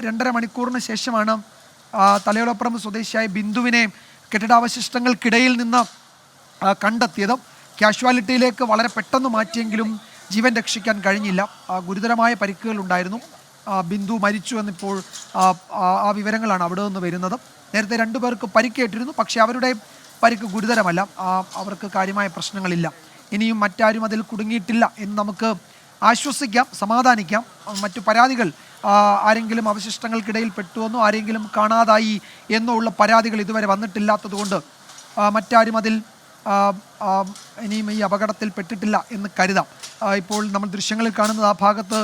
രണ്ടര മണിക്കൂറിന് ശേഷമാണ് തലയോലപ്പറമ്പ് സ്വദേശിയായ ബിന്ദുവിനെ കെട്ടിടാവശിഷ്ടങ്ങൾക്കിടയിൽ നിന്ന് കണ്ടെത്തിയത്. കാഷ്വാലിറ്റിയിലേക്ക് വളരെ പെട്ടെന്ന് മാറ്റിയെങ്കിലും ജീവൻ രക്ഷിക്കാൻ കഴിഞ്ഞില്ല. ഗുരുതരമായ പരിക്കുകൾ ഉണ്ടായിരുന്നു. ബിന്ദു മരിച്ചു എന്നിപ്പോൾ ആ വിവരങ്ങളാണ് അവിടെ നിന്ന് വരുന്നത്. നേരത്തെ 2 പേർക്ക് പരിക്കേറ്റിരുന്നു, പക്ഷേ അവരുടെ പരിക്ക് ഗുരുതരമല്ല, അവർക്ക് കാര്യമായ പ്രശ്നങ്ങളില്ല. ഇനിയും മറ്റാരും അതിൽ കുടുങ്ങിയിട്ടില്ല എന്ന് നമുക്ക് ആശ്വസിക്കാം, സമാധാനിക്കാം. മറ്റു പരാതികൾ ആരെങ്കിലും അവശിഷ്ടങ്ങൾക്കിടയിൽ പെട്ടുവെന്നോ ആരെങ്കിലും കാണാതായി എന്നോ ഉള്ള പരാതികൾ ഇതുവരെ വന്നിട്ടില്ലാത്തതുകൊണ്ട് മറ്റാരും അതിൽ ഇനിയും ഈ അപകടത്തിൽ പെട്ടിട്ടില്ല എന്ന് കരുതാം. ഇപ്പോൾ നമ്മൾ ദൃശ്യങ്ങളിൽ കാണുന്നത് ആ ഭാഗത്ത്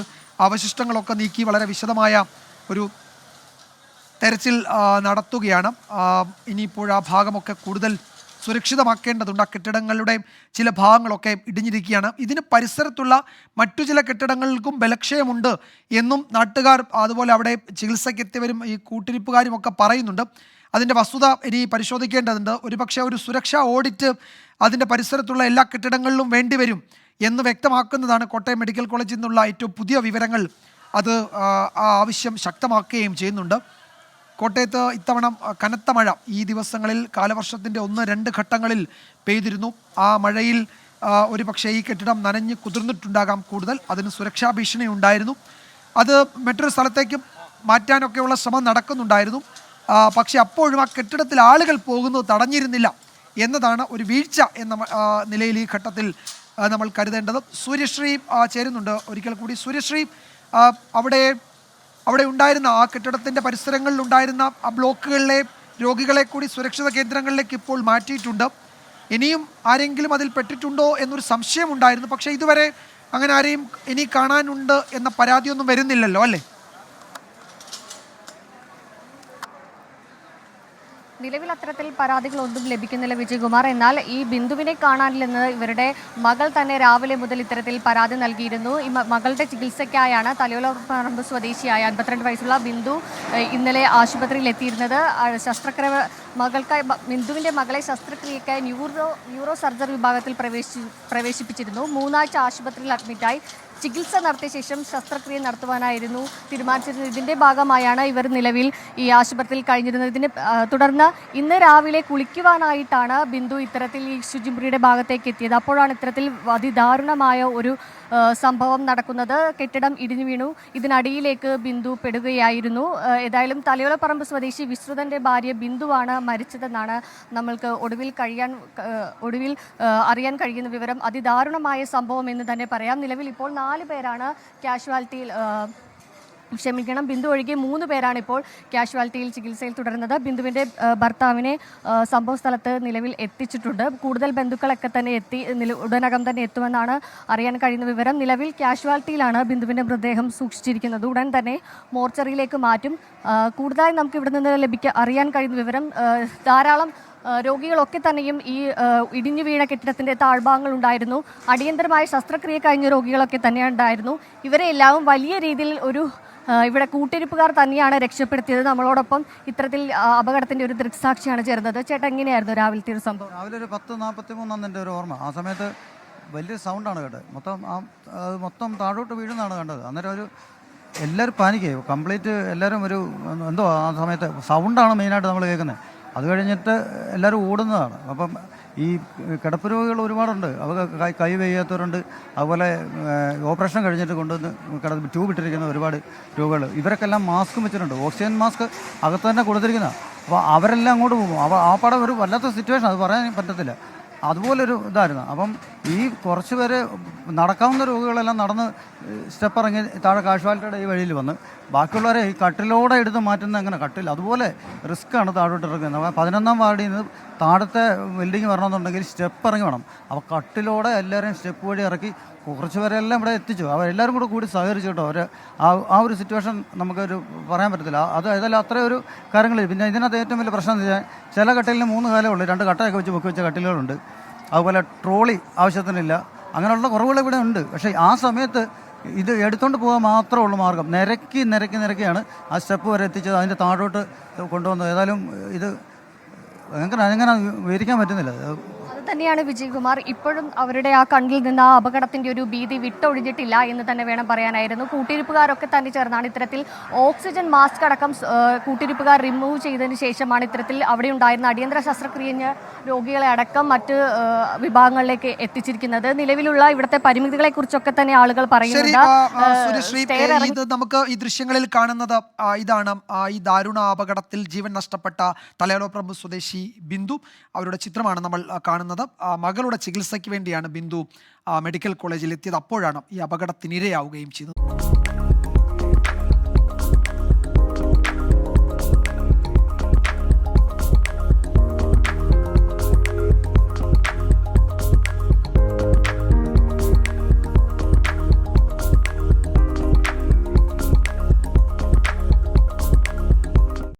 അവശിഷ്ടങ്ങളൊക്കെ നീക്കി വളരെ വിശദമായ ഒരു തെരച്ചിൽ നടത്തുകയാണ്. ഇനിയിപ്പോൾ ആ ഭാഗമൊക്കെ കൂടുതൽ സുരക്ഷിതമാക്കേണ്ടതുണ്ട്. ആ കെട്ടിടങ്ങളുടെ ചില ഭാഗങ്ങളൊക്കെ ഇടിഞ്ഞിരിക്കുകയാണ്. ഇതിന് പരിസരത്തുള്ള മറ്റു ചില കെട്ടിടങ്ങൾക്കും ബലക്ഷയമുണ്ട് എന്നും നാട്ടുകാർ അതുപോലെ അവിടെ ചികിത്സയ്ക്കെത്തിയവരും ഈ കൂട്ടിരിപ്പുകാരും ഒക്കെ പറയുന്നുണ്ട്. അതിൻ്റെ വസ്തുത ഇനി പരിശോധിക്കേണ്ടതുണ്ട്. ഒരുപക്ഷെ ഒരു സുരക്ഷാ ഓഡിറ്റ് അതിൻ്റെ പരിസരത്തുള്ള എല്ലാ കെട്ടിടങ്ങളിലും വേണ്ടിവരും എന്ന് വ്യക്തമാക്കുന്നതാണ് കോട്ടയം മെഡിക്കൽ കോളേജിൽ നിന്നുള്ള ഏറ്റവും പുതിയ വിവരങ്ങൾ. അത് ആ ആവശ്യം ശക്തമാക്കുകയും ചെയ്യുന്നുണ്ട്. കോട്ടയത്ത് ഇത്തവണ കനത്ത മഴ ഈ ദിവസങ്ങളിൽ കാലവർഷത്തിൻ്റെ 1-2 ഘട്ടങ്ങളിൽ പെയ്തിരുന്നു. ആ മഴയിൽ ഒരുപക്ഷെ ഈ കെട്ടിടം നനഞ്ഞ് കുതിർന്നിട്ടുണ്ടാകാം കൂടുതൽ. അതിന് സുരക്ഷാ ഭീഷണി ഉണ്ടായിരുന്നു. അത് മറ്റൊരു സ്ഥലത്തേക്ക് മാറ്റാനൊക്കെയുള്ള ശ്രമം നടക്കുന്നുണ്ടായിരുന്നു. പക്ഷെ അപ്പോഴും ആ കെട്ടിടത്തിൽ ആളുകൾ പോകുന്നത് തടഞ്ഞിരുന്നില്ല എന്നതാണ് ഒരു വീഴ്ച എന്ന നിലയിൽ ഈ ഘട്ടത്തിൽ നമ്മൾ കരുതേണ്ടത്. സൂര്യശ്രീ ചേരുന്നുണ്ട് ഒരിക്കൽ കൂടി. സൂര്യശ്രീ, അവിടെ ഉണ്ടായിരുന്ന ആ കെട്ടിടത്തിൻ്റെ പരിസരങ്ങളിൽ ഉണ്ടായിരുന്ന ആ ബ്ലോക്കുകളിലെ രോഗികളെ കൂടി സുരക്ഷിത കേന്ദ്രങ്ങളിലേക്ക് ഇപ്പോൾ മാറ്റിയിട്ടുണ്ട്. ഇനിയും ആരെങ്കിലും അതിൽ പെട്ടിട്ടുണ്ടോ എന്നൊരു സംശയം ഉണ്ടായിരുന്നു. പക്ഷേ ഇതുവരെ അങ്ങനെ ആരെയും ഇനി കാണാനുണ്ട് എന്ന പരാതിയൊന്നും വരുന്നില്ലല്ലോ, അല്ലേ? നിലവിൽ അത്തരത്തിൽ പരാതികളൊന്നും ലഭിക്കുന്നില്ല വിജയകുമാർ. എന്നാൽ ഈ ബിന്ദുവിനെ കാണാനില്ലെന്ന് ഇവരുടെ മകൾ തന്നെ രാവിലെ മുതൽ ഇത്തരത്തിൽ പരാതി നൽകിയിരുന്നു. ഈ മകളുടെ ചികിത്സയ്ക്കായാണ് തലയോലപ്പറമ്പ് സ്വദേശിയായ 52 വയസ്സുള്ള ബിന്ദു ഇന്നലെ ആശുപത്രിയിൽ എത്തിയിരുന്നത്. ബിന്ദുവിൻ്റെ മകളെ ശസ്ത്രക്രിയയ്ക്കായി ന്യൂറോ സർജറി വിഭാഗത്തിൽ പ്രവേശിപ്പിച്ചിരുന്നു. 3 ആഴ്ച ആശുപത്രിയിൽ അഡ്മിറ്റായി ചികിത്സ നടത്തിയ ശേഷം ശസ്ത്രക്രിയ നടത്തുവാനായിരുന്നു തീരുമാനിച്ചിരുന്നത്. ഇതിൻ്റെ ഭാഗമായാണ് ഇവർ നിലവിൽ ഈ ആശുപത്രിയിൽ കഴിഞ്ഞിരുന്നത്. തുടർന്ന് ഇന്ന് രാവിലെ കുളിക്കുവാനായിട്ടാണ് ബിന്ദു ഇത്തരത്തിൽ ഈ ശുചിമുറിയുടെ ഭാഗത്തേക്ക് എത്തിയത്. അപ്പോഴാണ് ഇത്തരത്തിൽ അതിദാരുണമായ ഒരു സംഭവം നടക്കുന്നത്. കെട്ടിടം ഇടിഞ്ഞു വീണു. ഇതിനടിയിലേക്ക് ബിന്ദു പെടുകയായിരുന്നു. ഏതായാലും തലയോലപ്പറമ്പ് സ്വദേശി വിശ്രുതൻ്റെ ഭാര്യ ബിന്ദുവാണ് മരിച്ചതെന്നാണ് നമ്മൾക്ക് ഒടുവിൽ അറിയാൻ കഴിയുന്ന വിവരം. അതിദാരുണമായ സംഭവം എന്ന് തന്നെ പറയാം. നിലവിൽ ഇപ്പോൾ 4 പേരാണ് ബിന്ദു ഒഴികെ 3 പേരാണ് ഇപ്പോൾ കാഷ്വാലിറ്റിയിൽ ചികിത്സയിൽ തുടരുന്നത്. ബിന്ദുവിൻ്റെ ഭർത്താവിനെ സംഭവ സ്ഥലത്ത് നിലവിൽ എത്തിച്ചിട്ടുണ്ട്. കൂടുതൽ ബന്ധുക്കളൊക്കെ തന്നെ ഉടനകം തന്നെ എത്തുമെന്നാണ് അറിയാൻ കഴിയുന്ന വിവരം. നിലവിൽ കാഷ്വാലിറ്റിയിലാണ് ബിന്ദുവിൻ്റെ മൃതദേഹം സൂക്ഷിച്ചിരിക്കുന്നത്. ഉടൻ തന്നെ മോർച്ചറിയിലേക്ക് മാറ്റും. കൂടുതലായി നമുക്ക് ഇവിടെ നിന്ന് അറിയാൻ കഴിയുന്ന വിവരം, ധാരാളം രോഗികളൊക്കെ തന്നെയും ഈ ഇടിഞ്ഞു വീണ കെട്ടിടത്തിൻ്റെ താഴ്ഭാഗങ്ങൾ ഉണ്ടായിരുന്നു. അടിയന്തരമായ ശസ്ത്രക്രിയ കഴിഞ്ഞ രോഗികളൊക്കെ തന്നെ ഉണ്ടായിരുന്നു. ഇവരെ എല്ലാവും വലിയ രീതിയിൽ ഇവിടെ കൂട്ടിരിപ്പുകാർ തന്നെയാണ് രക്ഷപ്പെടുത്തിയത്. നമ്മളോടൊപ്പം ഇത്തരത്തിൽ അപകടത്തിൻ്റെ ഒരു ദൃക്സാക്ഷിയാണ് ചേർന്നത്. ചേട്ടാ, എങ്ങനെയായിരുന്നു രാവിലത്തെ ഒരു സംഭവം? രാവിലെ ഒരു 10:43 എൻ്റെ ഒരു ഓർമ്മ. ആ സമയത്ത് വലിയ സൗണ്ടാണ് കേട്ടത്. മൊത്തം താഴോട്ട് വീഴുന്നതാണ് കണ്ടത്. അന്നേരം എല്ലാവരും പാനിക്കായി കംപ്ലീറ്റ്. എല്ലാവരും എന്തോ ആ സമയത്ത് സൗണ്ടാണ് മെയിനായിട്ട് നമ്മൾ കേൾക്കുന്നത്. അത് കഴിഞ്ഞിട്ട് എല്ലാവരും ഓടുന്നതാണ്. അപ്പം ഈ കിടപ്പ് രോഗികൾ ഒരുപാടുണ്ട്. അവർക്ക് കൈ വയ്യാത്തവരുണ്ട്. അതുപോലെ ഓപ്പറേഷൻ കഴിഞ്ഞിട്ട് കൊണ്ടുവന്ന് ട്യൂബ് ഇട്ടിരിക്കുന്ന ഒരുപാട് രോഗികൾ. ഇവരൊക്കെല്ലാം മാസ്കും വെച്ചിട്ടുണ്ട്. ഓക്സിജൻ മാസ്ക് അകത്ത് തന്നെ കൊടുത്തിരിക്കുന്നതാണ്. അപ്പോൾ അവരെല്ലാം അങ്ങോട്ട് പോകും. ആ പാടെ ഒരു വല്ലാത്ത സിറ്റുവേഷൻ, അത് പറയാൻ പറ്റത്തില്ല. അതുപോലൊരു ഇതായിരുന്നു. അപ്പം ഈ കുറച്ച് പേര് നടക്കാവുന്ന രോഗികളെല്ലാം നടന്ന് സ്റ്റെപ്പ് ഇറങ്ങി താഴെ കാഷ്വാലിറ്റിയുടെ ഈ വഴിയിൽ വന്ന് ബാക്കിയുള്ളവരെ ഈ കട്ടിലോടെ എടുത്ത് മാറ്റുന്ന എങ്ങനെ കട്ടിൽ അതുപോലെ റിസ്ക്കാണ് താഴോട്ട് ഇറക്കുന്നത്. 11ാം വാർഡിൽ നിന്ന് താഴത്തെ ബിൽഡിങ് വരണമെന്നുണ്ടെങ്കിൽ സ്റ്റെപ്പ് ഇറങ്ങി വേണം. അപ്പോൾ കട്ടിലോടെ എല്ലാവരെയും സ്റ്റെപ്പ് വഴി ഇറക്കി കുറച്ച് പേരെല്ലാം ഇവിടെ എത്തിച്ചു. അവരെല്ലാവരും കൂടി സഹകരിച്ചു കേട്ടോ. ആ ഒരു സിറ്റുവേഷൻ നമുക്കൊരു പറയാൻ പറ്റത്തില്ല. ഏതായാലും അത്രയും ഒരു കാര്യങ്ങളില്ല. പിന്നെ ഇതിനകത്ത് ഏറ്റവും വലിയ പ്രശ്നം എന്ന് വെച്ചാൽ ചില കട്ടിലിന് 3 കാലേ ഉള്ളൂ. 2 കട്ടയൊക്കെ വെച്ച് വെച്ച കട്ടിലുകളുണ്ട്. അതുപോലെ ട്രോളി ആവശ്യത്തിനില്ല. അങ്ങനെയുള്ള കുറവുകൾ ഇവിടെ ഉണ്ട്. പക്ഷേ ആ സമയത്ത് ഇത് എടുത്തുകൊണ്ട് പോകാൻ മാത്രമേ ഉള്ളൂ മാർഗം. നിരക്കിയാണ് ആ സ്റ്റെപ്പ് വരെ എത്തിച്ചത്. അതിൻ്റെ താഴോട്ട് കൊണ്ടുവന്നത്. ഏതായാലും ഇത് അങ്ങനെ വിവരിക്കാൻ പറ്റുന്നില്ല. തന്നെയാണ് വിജയകുമാർ. ഇപ്പോഴും അവരുടെ ആ കണ്ണിൽ നിന്ന് ആ അപകടത്തിന്റെ ഒരു ഭീതി വിട്ടൊഴിഞ്ഞിട്ടില്ല എന്ന് തന്നെ വേണം പറയാനായിരുന്നു. കൂട്ടിരിപ്പുകാരൊക്കെ തന്നെ ചേർന്നാണ് ഇത്തരത്തിൽ ഓക്സിജൻ മാസ്ക് അടക്കം കൂട്ടിരിപ്പുകാർ റിമൂവ് ചെയ്തതിന് ശേഷമാണ് ഇത്തരത്തിൽ അവിടെ ഉണ്ടായിരുന്ന അടിയന്തര ശസ്ത്രക്രിയ രോഗികളെ അടക്കം മറ്റ് വിഭാഗങ്ങളിലേക്ക് എത്തിച്ചിരിക്കുന്നത്. നിലവിലുള്ള ഇവിടുത്തെ പരിമിതികളെ കുറിച്ചൊക്കെ തന്നെ ആളുകൾ പറയുന്നുണ്ട്. ഇത് നമുക്ക് ഈ ദൃശ്യങ്ങളിൽ കാണുന്നത് ഇതാണ് ഈ ദാരുണ അപകടത്തിൽ ജീവൻ നഷ്ടപ്പെട്ട തലയോലപ്പറമ്പ് സ്വദേശി ബിന്ദു. അവരുടെ ചിത്രമാണ് നമ്മൾ കാണുന്നത്. മകളുടെ ചികിത്സയ്ക്ക് വേണ്ടിയാണ് ബിന്ദു മെഡിക്കൽ കോളേജിൽ എത്തിയത്. അപ്പോഴാണ് ഈ അപകടത്തിനിരയാവുകയും ചെയ്തത്.